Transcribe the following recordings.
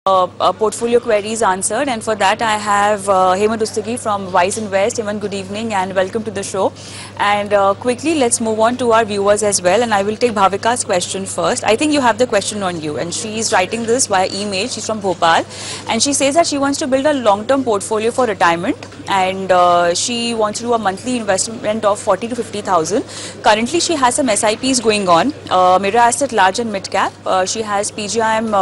portfolio queries answered, and for that I have Hemant Rustagi from Wiseinvest. Hemant, good evening and welcome to the show. And quickly, let's move on to our viewers as well. And I will take Bhavika's question first. I think you have the question on you, and she is writing this via email. She's from Bhopal, and she says that she wants to build a long-term portfolio for retirement, and she wants to do a monthly investment of 40 to 50,000. Currently, she has some SIPs going on. Mira Asset Large and Mid Cap. She has PGIM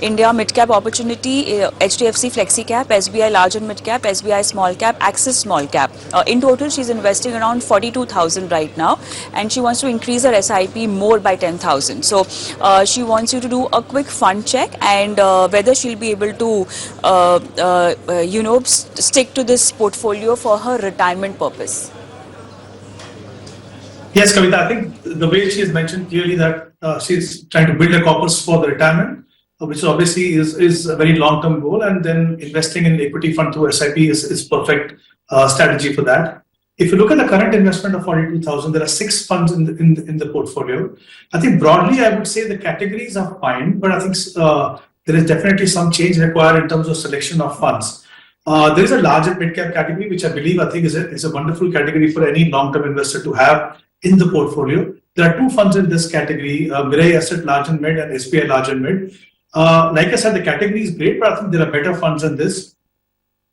India Mid Cap Opportunity, HDFC Flexi Cap, SBI Large and Mid Cap, SBI Small Cap, Axis Small Cap. In total, she's investing around 42,000 right now, and she wants to increase her SIP more by 10,000. So she wants you to do a quick fund check and whether she'll be able to, stick to this portfolio for her retirement purpose. Yes, Kavita, I think the way she has mentioned clearly that she's trying to build a corpus for the retirement, which obviously is a very long-term goal, and then investing in equity fund through SIP is perfect strategy for that. If you look at the current investment of 42,000, there are 6 funds in the portfolio. I think broadly, I would say the categories are fine, but I think there is definitely some change required in terms of selection of funds. There is a larger mid-cap category, which I think is a wonderful category for any long-term investor to have in the portfolio. There are 2 funds in this category, Mira Asset Large and Mid and SBI Large and Mid. Like I said, the category is great, but I think there are better funds than this.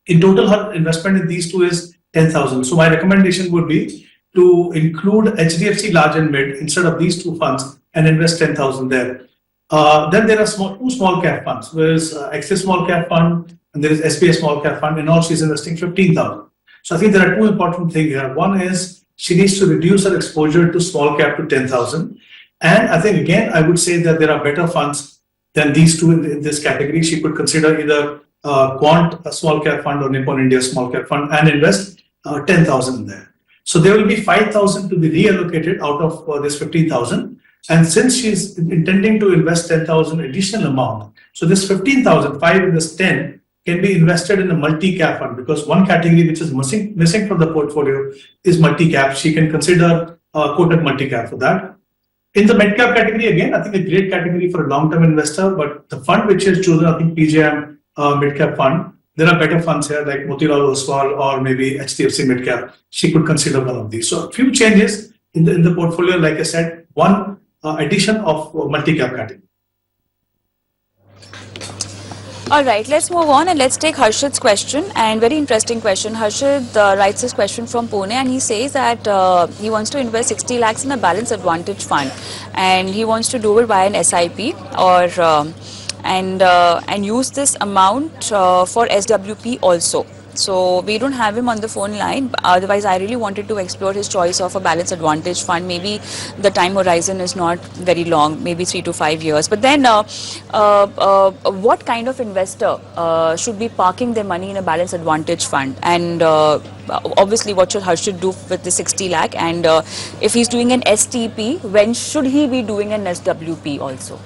In total, her investment in these 2 is 10,000. So my recommendation would be to include HDFC Large and Mid instead of these 2 funds and invest 10,000 there. Then there are 2 small cap funds. There is Axis Small Cap Fund and there is SBI Small Cap Fund. In all, she's investing 15,000. So I think there are 2 important things here. One is she needs to reduce her exposure to small cap to 10,000. And I think, again, I would say that there are better funds than these 2 in this category. She could consider either Quant, a small cap fund, or Nippon India small cap fund and invest 10,000 there. So there will be 5,000 to be reallocated out of this 15,000. And since she's intending to invest 10,000 additional amount, so this 15,000, 5 in this 10, can be invested in a multi-cap fund, because one category which is missing from the portfolio is multi-cap. She can consider quoted multi-cap for that. In the mid-cap category, again, I think a great category for a long-term investor, but the fund which is chosen, I think PGIM mid-cap fund, there are better funds here like Motilal Oswal or maybe HDFC mid-cap. She could consider one of these. So a few changes in the portfolio, like I said, one addition of multi-cap category. All right, let's move on and let's take Harshit's question, and very interesting question. Harshit writes this question from Pune, and he says that he wants to invest 60 lakhs in a balance advantage fund, and he wants to do it by an SIP or and use this amount for SWP also. So we don't have him on the phone line. Otherwise, I really wanted to explore his choice of a balance advantage fund. Maybe the time horizon is not very long, maybe 3 to 5 years. But then what kind of investor should be parking their money in a balance advantage fund? And obviously, what should Harshit do with the 60 lakh? And if he's doing an STP, when should he be doing an SWP also?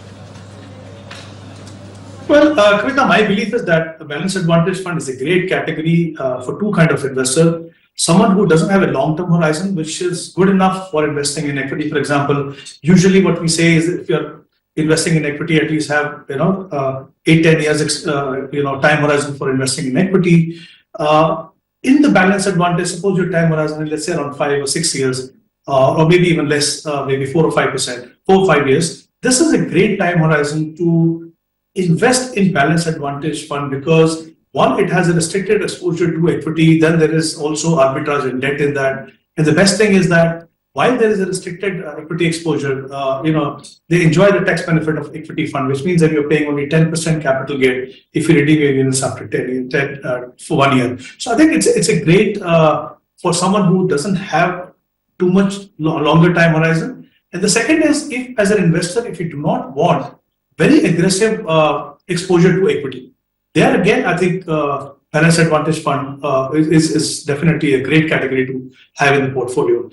Well, Kavita, my belief is that a balanced advantage fund is a great category for 2 kinds of investor. Someone who doesn't have a long-term horizon, which is good enough for investing in equity. For example, usually what we say is if you're investing in equity, at least have 8-10 years time horizon for investing in equity. In the balanced advantage, suppose your time horizon is, let's say, around 5 or 6 years, or maybe even less, maybe 4 or 5 years. This is a great time horizon to invest in balanced advantage fund, because one, it has a restricted exposure to equity. Then there is also arbitrage and debt in that. And the best thing is that while there is a restricted equity exposure, they enjoy the tax benefit of equity fund, which means that you're paying only 10% capital gain if you redeem your units after 10 for 1 year. So I think it's a great for someone who doesn't have too much longer time horizon. And the second is, if as an investor, if you do not want very aggressive exposure to equity, there again, I think balanced advantage fund is definitely a great category to have in the portfolio.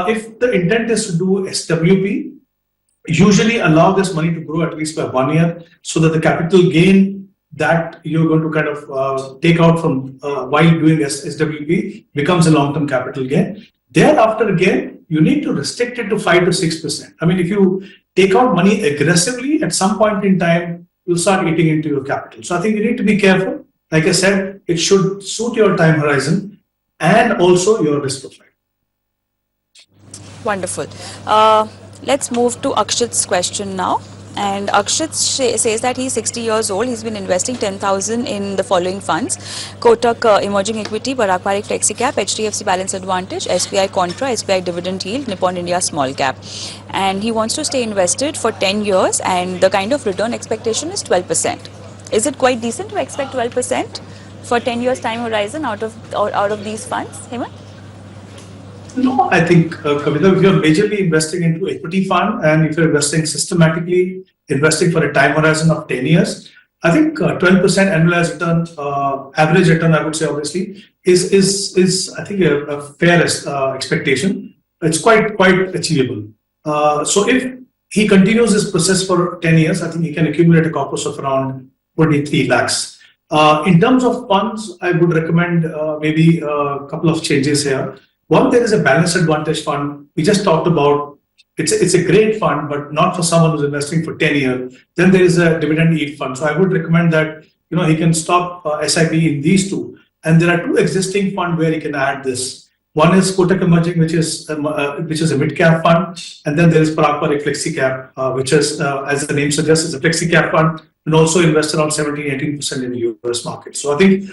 If the intent is to do SWP, usually allow this money to grow at least by 1 year, so that the capital gain that you're going to kind of take out from while doing SWP becomes a long-term capital gain. Thereafter, again, you need to restrict it to 5 to 6%. I mean, if you take out money aggressively, at some point in time, will start eating into your capital. So I think you need to be careful. Like I said, it should suit your time horizon and also your risk profile. Wonderful. Let's move to Akshit's question now. And Akshit says that he's 60 years old. He's been investing 10,000 in the following funds: Kotak Emerging Equity, Barak Parekh Flexi Cap, HDFC Balance Advantage, SBI Contra, SBI Dividend Yield, Nippon India Small Cap. And he wants to stay invested for 10 years, and the kind of return expectation is 12%. Is it quite decent to expect 12% for 10 years time horizon out of these funds, Hemant? No, I think, Kavita, if you're majorly investing into equity fund and if you're investing systematically, investing for a time horizon of 10 years, I think 12% annualized return, average return, I would say, obviously, is I think a fair expectation. It's quite achievable. So if he continues this process for 10 years, I think he can accumulate a corpus of around 23 lakhs. In terms of funds, I would recommend maybe a couple of changes here. One, there is a balanced advantage fund. We just talked about it's a great fund, but not for someone who's investing for 10 years. Then there is a dividend yield fund. So I would recommend that he can stop SIP in these two. And there are two existing funds where he can add this. One is Kotak Emerging, which is a mid cap fund, and then there is Barak Parekh Flexi Cap, which is, as the name suggests, is a flexi cap fund, and also invest around 17-18% in the US market. So I think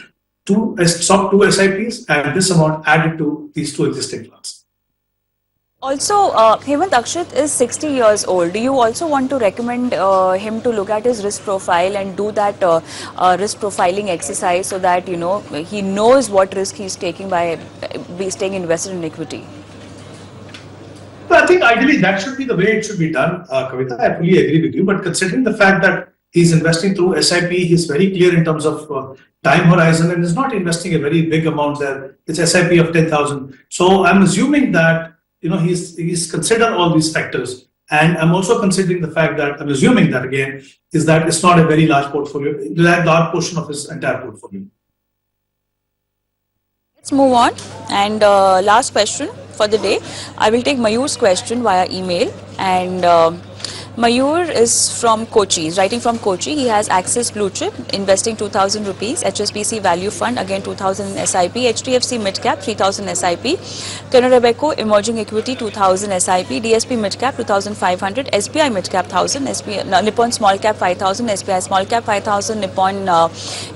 stop two SIPs and this amount added to these two existing funds. Also, Hemant, Akshit is 60 years old. Do you also want to recommend him to look at his risk profile and do that risk profiling exercise so that he knows what risk he's taking by staying invested in equity? Well, I think ideally that should be the way it should be done, Kavita. I fully agree with you. But considering the fact that he's investing through SIP, he's very clear in terms of time horizon and is not investing a very big amount there. It's SIP of 10,000. So I'm assuming that he's considered all these factors, and I'm also considering the fact that I'm assuming that again is that it's not a very large portfolio, large portion of his entire portfolio. Let's move on, and last question for the day. I will take Mayur's question via email, and Mayur is from Kochi. He's writing from Kochi. He has Axis Blue Chip, investing 2,000 rupees, HSBC Value Fund, again 2,000 SIP, HDFC Mid Cap 3,000 SIP, Canara Robeco Emerging Equity 2,000 SIP, DSP Mid Cap 2,500, SBI Mid Cap 1,000, Nippon Small Cap 5,000, SBI Small Cap 5,000, Nippon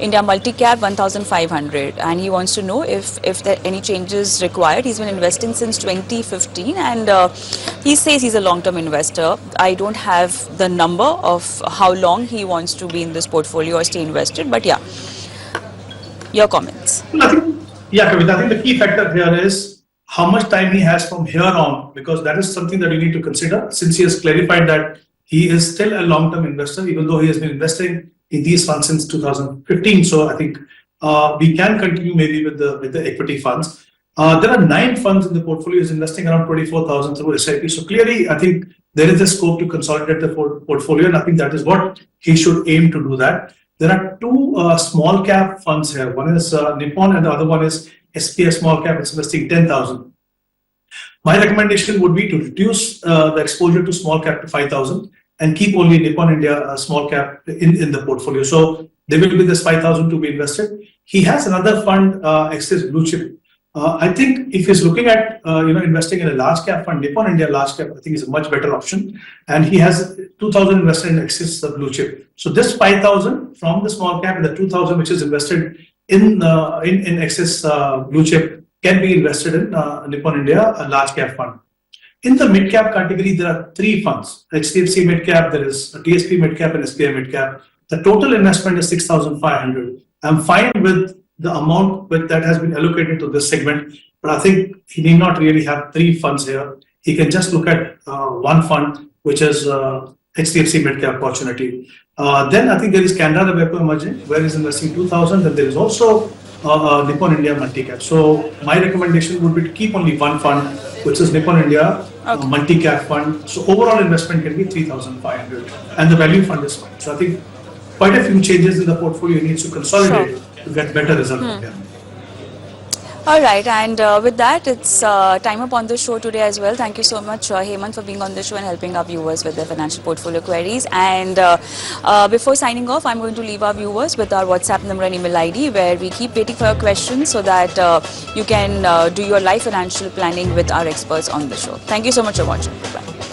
India Multi Cap 1,500. And he wants to know if there are any changes required. He's been investing since 2015, and he says he's a long-term investor. I don't have the number of how long he wants to be in this portfolio or stay invested, but yeah, your comments. Well, Kavita, I think the key factor here is how much time he has from here on, because that is something that you need to consider, since he has clarified that he is still a long-term investor, even though he has been investing in these funds since 2015. So I think we can continue maybe with the equity funds. There are 9 funds in the portfolio. He's investing around 24,000 through SIP. So clearly, I think there is a scope to consolidate the portfolio, and I think that is what he should aim to do that. There are 2 small cap funds here. One is Nippon, and the other one is SPI Small Cap. It's investing 10,000. My recommendation would be to reduce the exposure to small cap to 5,000 and keep only Nippon India Small Cap in the portfolio. So there will be this 5,000 to be invested. He has another fund, Axis Blue Chip. I think if he's looking at investing in a large cap fund, Nippon India large cap, I think is a much better option. And he has 2,000 invested in Axis Blue Chip. So this 5,000 from the small cap and the 2,000 which is invested in Axis Blue Chip can be invested in Nippon India, a large cap fund. In the mid cap category, there are 3 funds: HDFC Mid Cap, there is a DSP Mid Cap, and SBI Mid Cap. The total investment is 6,500. I'm fine with the amount that has been allocated to this segment, but I think he need not really have 3 funds here. He can just look at one fund, which is HDFC Mid Cap Opportunity. Then I think there is Canara Robeco Emerging, where he's investing 2,000. Then there is also Nippon India Multi Cap. So my recommendation would be to keep only one fund, which is Nippon India Multi Cap Fund. So overall investment can be 3,500, and the value fund is fine. So I think quite a few changes in the portfolio needs to consolidate to get better result. All right, and with that, it's time up on the show today as well. Thank you so much, Hemant, for being on the show and helping our viewers with their financial portfolio queries. And before signing off, I'm going to leave our viewers with our WhatsApp number and email ID, where we keep waiting for your questions so that you can do your life financial planning with our experts on the show. Thank you so much for watching. Bye.